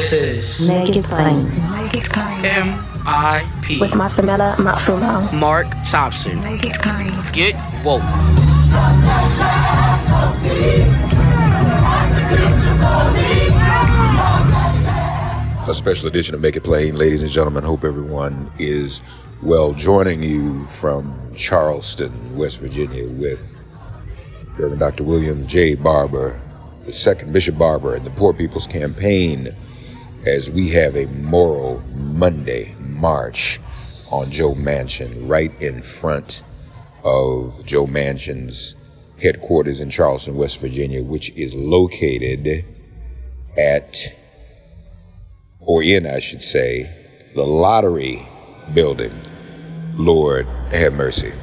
This is Make It Plain. Make it plain. MIP With Masamela Matfumo. Mark Thompson. Make it plain. Get woke. A special edition of Make It Plain. Ladies and gentlemen, hope everyone is well. Joining you from Charleston, West Virginia, with Reverend Dr. William J. Barber, the second Bishop Barber, and the Poor People's Campaign, as we have a Moral Monday march on Joe Manchin, right in front of Joe Manchin's headquarters in Charleston, West Virginia, which is located I should say, the Lottery Building. Lord have mercy.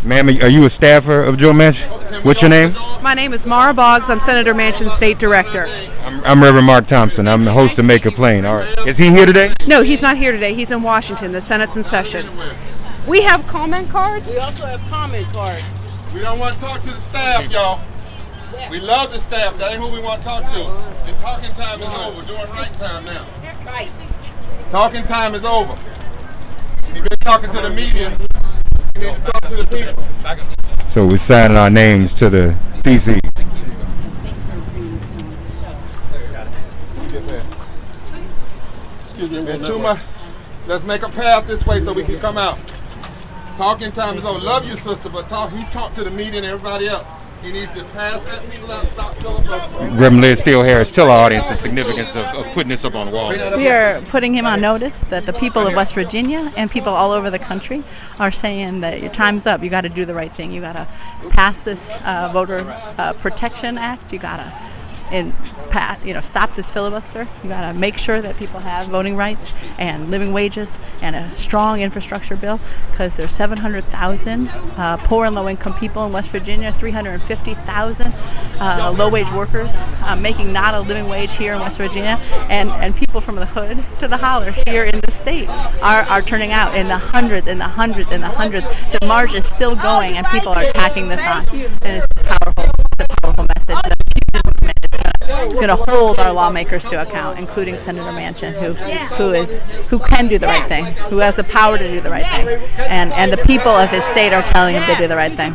Ma'am, are you a staffer of Joe Manchin? What's your name? My name is Mara Boggs. I'm Senator Manchin's state director. I'm Reverend Mark Thompson. I'm the host of Make It Plain. All right. Is he here today? No, he's not here today. He's in Washington. The Senate's in session. We have comment cards. We also have comment cards. We don't want to talk to the staff, y'all. We love the staff. That ain't who we want to talk to. The talking time is over. We're doing right time now. Right. Talking time is over. You've been talking to the media. You need to talk to the people. So we're signing our names to the TC. Excuse me, man. Too much. Let's make a path this way so we can come out. Talking time is over. Love you, sister, but he's talked to the media and everybody else. He needs to pass that people out. Stop filibustering. Reverend Liz Theoharis, tell our audience the significance of putting this up on the wall. We are putting him on notice that the people of West Virginia and people all over the country are saying that your time's up. You got to do the right thing. You got to pass this Voter Protection Act. You got to stop this filibuster. You got to make sure that people have voting rights and living wages and a strong infrastructure bill, because there's 700,000 poor and low-income people in West Virginia, 350,000 low-wage workers making not a living wage here in West Virginia, and people from the hood to the holler here in the state are turning out in the hundreds and the hundreds and the hundreds. The march is still going, and people are tacking this on, and it's powerful. It's a powerful message. The fusion movement is going to hold our lawmakers to account, including Senator Manchin, who can do the right thing, who has the power to do the right thing, and the people of his state are telling him to do the right thing.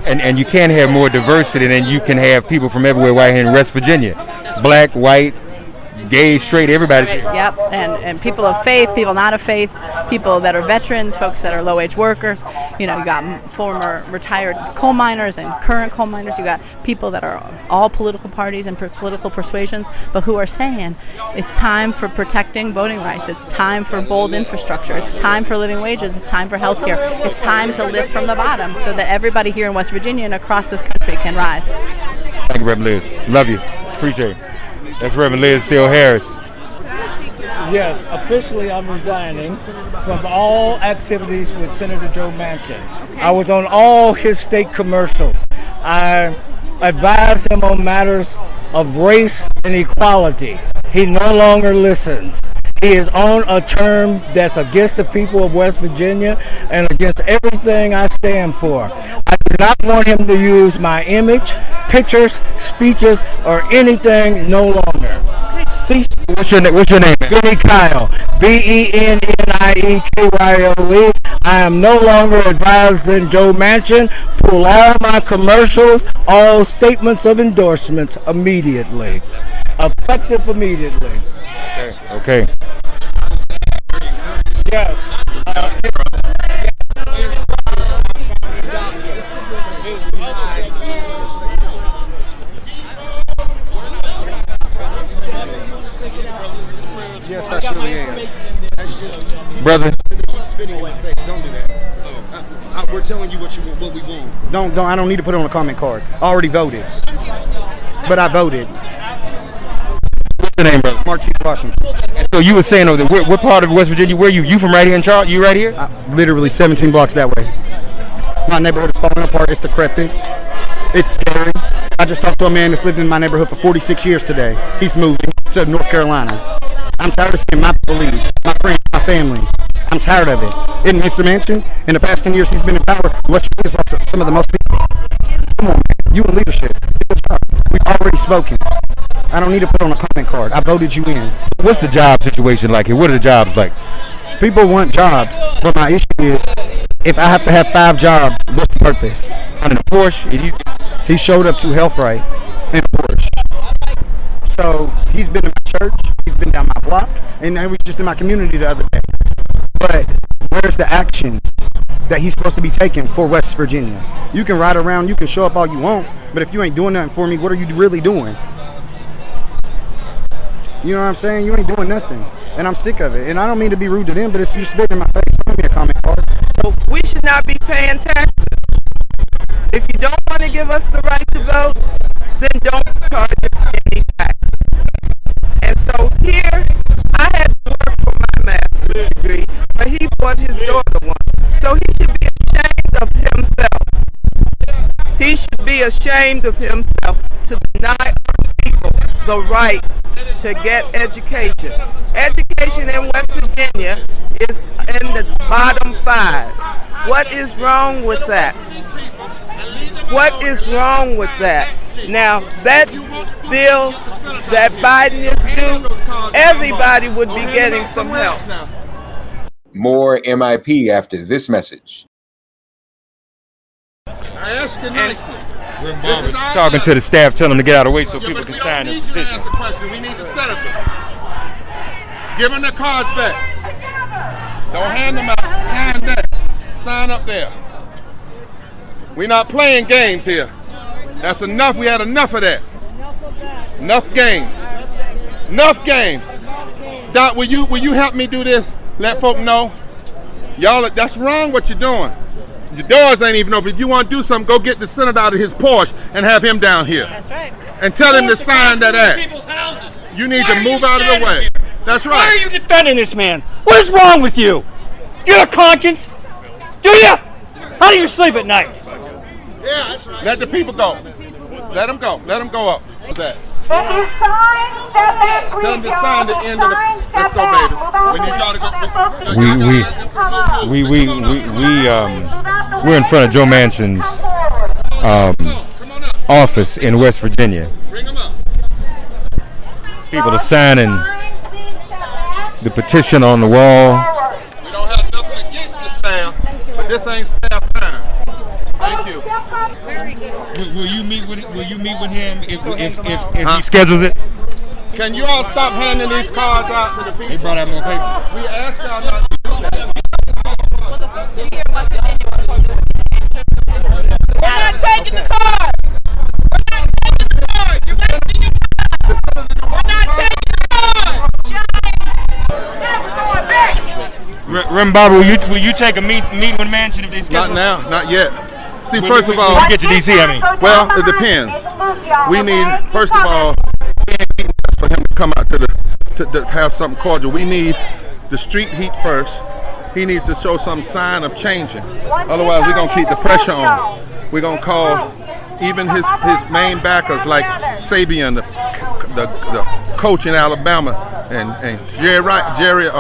And you can't have more diversity than you can have people from everywhere right here in West Virginia. Black, white, gay, straight, everybody's here. Yep, and people of faith, people not of faith, people that are veterans, folks that are low-wage workers. You got former retired coal miners and current coal miners. You got people that are all political parties and political persuasions, but who are saying it's time for protecting voting rights. It's time for bold infrastructure. It's time for living wages. It's time for health care. It's time to lift from the bottom so that everybody here in West Virginia and across this country can rise. Thank you, Reverend Liz. Love you. Appreciate it. That's Reverend Liz Theoharis. Yes, officially I'm resigning from all activities with Senator Joe Manchin. I was on all his state commercials. I advised him on matters of race and equality. He no longer listens. He is on a term that's against the people of West Virginia and against everything I stand for. I do not want him to use my image, pictures, speeches, or anything no longer. What's your name? Benny Kyle, BENNIEKYLE. I am no longer advising Joe Manchin. Pull all my commercials, all statements of endorsements immediately. Effective immediately. Okay. Yes. Yes, I surely am. Brother. Keep spitting in my face. Don't do that. We're telling you what we want. Don't. I don't need to put it on a comment card. I already voted. But I voted. What's your name, brother? Mark Washington. And so you were saying, what part of West Virginia were you? You from right here in Charlotte? You right here? Literally 17 blocks that way. My neighborhood is falling apart. It's decrepit. It's scary. I just talked to a man that's lived in my neighborhood for 46 years today. He's moving to North Carolina. I'm tired of seeing my people leave, my friends, my family. I'm tired of it. And Mr. Manchin, in the past 10 years he's been in power, West Virginia's lost some of the most people. Come on, man. You in leadership. Good job. We've already spoken. I don't need to put on a comment card. I voted you in. What's the job situation like here? What are the jobs like? People want jobs, but my issue is, if I have to have 5 jobs, what's the purpose? On the Porsche, he showed up to Health Right in a Porsche. So he's been in my church, he's been down my block, and I was just in my community the other day. But where's the actions that he's supposed to be taking for West Virginia? You can ride around, you can show up all you want, but if you ain't doing nothing for me, what are you really doing? You know what I'm saying? You ain't doing nothing. And I'm sick of it. And I don't mean to be rude to them, but it's you spitting in my face. Don't give me a comment card. So we should not be paying taxes. If you don't want to give us the right to vote, then don't charge us any taxes. And so here, I had to work for my master's degree, but he bought his daughter one. So he should be ashamed of himself. He should be ashamed of himself to deny our people the right to get education. Education in West Virginia is in the bottom 5. What is wrong with that? What is wrong with that? Now, that bill that Biden is due, everybody would be getting some help. More MIP after this message. I ask you nicely. Talking to the staff, telling them to get out of the way so people can sign the petition. Ask a question. We need the senator. Give him the cards back. Don't hand them out. Sign that. Sign up there. We're not playing games here. That's enough. We had enough of that. Enough games. Enough games. Doc, will you help me do this? Let folk know. Y'all, that's wrong what you're doing. Your doors ain't even open. If you want to do something, go get the senator out of his Porsche and have him down here. That's right. And tell him to sign that act. You need to move out of the way. That's right. Why are you defending this man? What is wrong with you? Do you have a conscience? Do you? How do you sleep at night? Yeah, that's right. Let the people go. Let them go. Let them go up. What's that? Tell them to sign the end of the. Let's go, baby. We need y'all to go. We're in front of Joe Manchin's office in West Virginia. Bring them up. People are signing the petition on the wall. We don't have nothing against the staff, but this ain't staff time. Thank you. Will you meet with him if he schedules it? Can you all stop handing these cards out to the people? He brought out more paper. We asked y'all not to do that. We're not taking the card. We're not taking the card. You're wasting your time. We're not taking the card. Rem Barber, will you take a meet with Manchin if they schedule? Not now, not yet. See, first of when all, you get to DC, I mean. Well, it depends. We need, first of all, for him to come out to have something cordial. We need the street heat first. He needs to show some sign of changing. Otherwise, we're gonna keep the pressure on. We're gonna call even his main backers like Sabian, the coach in Alabama, and Jerry,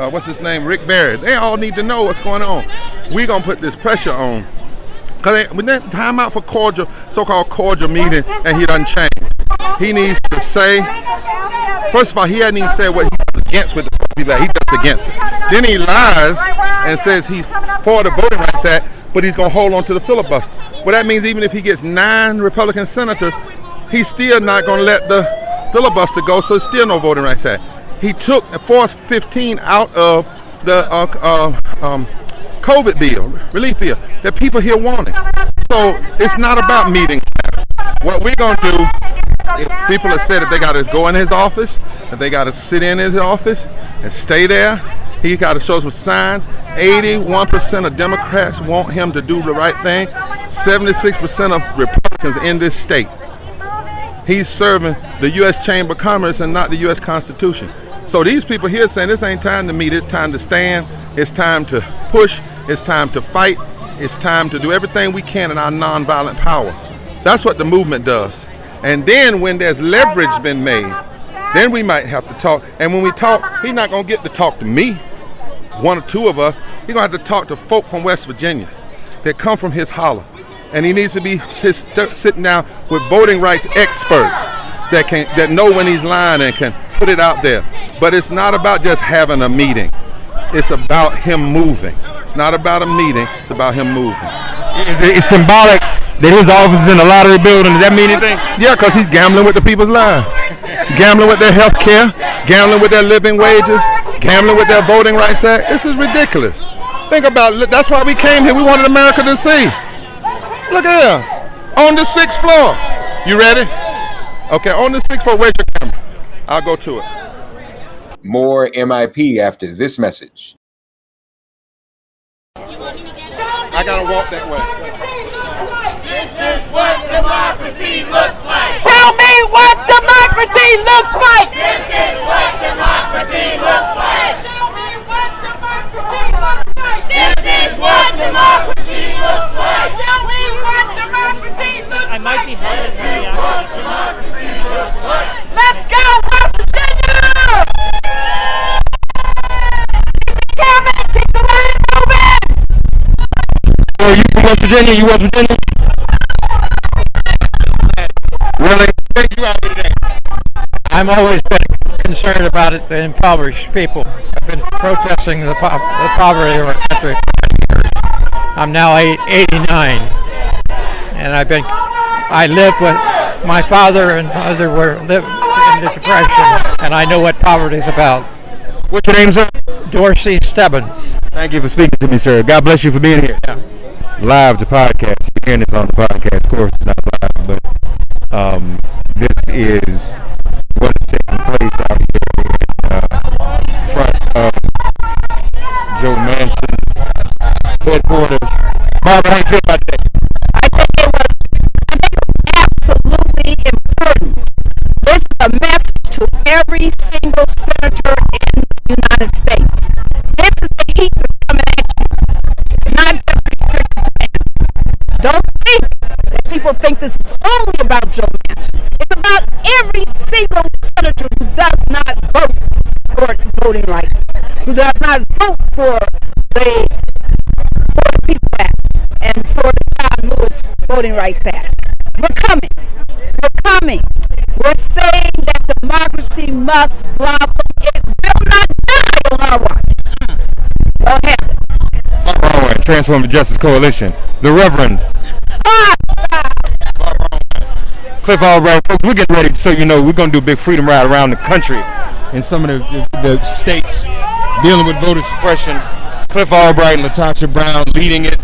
what's his name, Rick Barrett. They all need to know what's going on. We're gonna put this pressure on. Because when that time out for cordial, so-called cordial meeting, and he doesn't change. He needs to say, first of all, he hasn't even said what he was against with the people that he does against it. Then he lies and says he's for the Voting Rights Act, but he's going to hold on to the filibuster. Well, that means even if he gets 9 Republican senators, he's still not going to let the filibuster go, so there's still no Voting Rights Act. He took forced 15 out of the COVID bill, relief bill, that people here wanted. So it's not about meetings. What we're going to do, if people have said if they got to go in his office, if they got to sit in his office and stay there, he got to show some signs. 81% of Democrats want him to do the right thing. 76% of Republicans in this state. He's serving the U.S. Chamber of Commerce and not the U.S. Constitution. So these people here saying this ain't time to meet, it's time to stand, it's time to push, it's time to fight, it's time to do everything we can in our nonviolent power. That's what the movement does. And then when there's leverage been made, then we might have to talk. And when we talk, he's not going to get to talk to me, one or two of us. He's going to have to talk to folk from West Virginia that come from his holler. And he needs to be sitting down with voting rights experts that know when he's lying and can put it out there. But it's not about just having a meeting. It's about him moving. It's not about a meeting. It's about him moving. It's symbolic that his office is in a lottery building. Does that mean anything? Yeah, because he's gambling with the people's lives. Gambling with their health care. Gambling with their living wages. Gambling with their voting rights act. This is ridiculous. Think about it. That's why we came here. We wanted America to see. Look at here. On the 6th floor. You ready? Okay, on the 6th floor. Where's your camera? I'll go to it. More MIP after this message. I gotta walk that way. This is what democracy looks like. Tell me what democracy looks like. This is what democracy looks like. Show me what democracy looks like. This is what democracy looks like. Show me what democracy looks like. I might be hard to see. This is what democracy looks like. Let's go, West Virginia! Keep the camera, keep the line moving! Oh, you from West Virginia? You West Virginia? Really? Thank you out here today. I'm always been concerned about it, the impoverished people. I've been protesting the poverty of our country for 10 years. I'm now 89, and I lived with my father and mother lived in the Depression, and I know what poverty is about. What's your name, sir? Dorsey Stebbins. Thank you for speaking to me, sir. God bless you for being here. Yeah. Live to podcast. You're hearing this on the podcast. Of course, it's not live, but this is what is taking place out here in front of Joe Manchin's headquarters. Barbara, how you feel about that? I think it was absolutely important. This is a message to every single senator in the United States. This is the heat that's coming at you. It's not just restricted to Manchin. Don't think that people think this is only about Joe Manchin. It's about every single senator who does not vote to support voting rights, who does not vote for the People Act and for the John Lewis Voting Rights Act. We're coming. We're coming. We're saying that democracy must blossom. It will not die on our watch. Go ahead. Transform the Justice Coalition. The Reverend Cliff Albright. Folks, we're getting ready, so you know, we're going to do a big freedom ride around the country in some of the states dealing with voter suppression. Cliff Albright and Latasha Brown leading it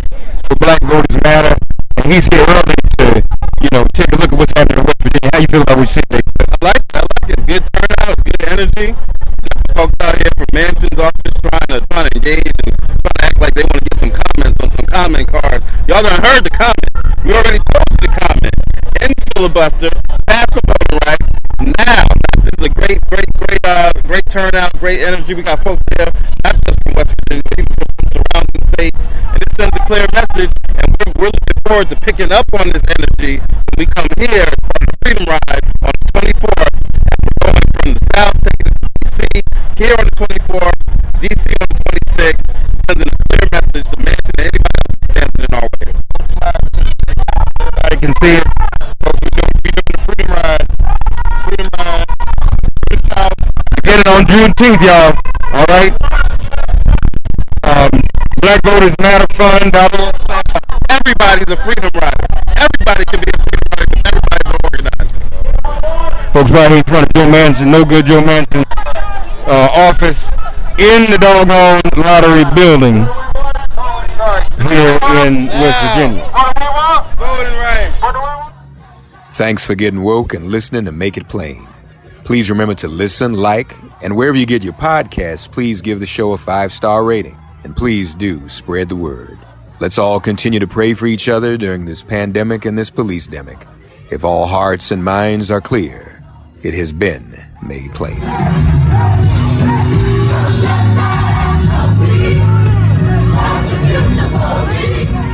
for Black Voters Matter. And he's here early to, you know, take a look at what's happening in West Virginia. How you feel about what you see? I like it. It's good turnout. It's good energy. Folks out here from Manchin's office trying to engage and trying to act like they want to get some comments on some comment cards. Y'all done heard the comment. We already posted the comment. End filibuster. Pass the voting rights. Now, this is a great turnout, great energy. We got folks there, not just from West Virginia, but even from some surrounding states. And it sends a clear message. And we're looking forward to picking up on this energy when we come here as part of the Freedom Ride on the 24th. We're going from the South, taking it to D.C. Here on the 24th, D.C. on the 26th, sending a clear message to Manchin and anybody else standing in our way. Everybody can see it. Folks, we're doing the Freedom Ride. Freedom Ride. To the South. Get it on Juneteenth, y'all. All right. Black Voters Matter Fund. Everybody's a freedom rider. Everybody can be a freedom rider because everybody's an organizer. Folks, right here in front of Joe Manchin, no good Joe Manchin's office in the doggone lottery building here in West Virginia. Voting rights. Thanks for getting woke and listening to Make It Plain. Please remember to listen, like, and wherever you get your podcasts, please give the show a 5-star rating. And please do spread the word. Let's all continue to pray for each other during this pandemic and this police-demic. If all hearts and minds are clear, it has been made plain. Beautiful.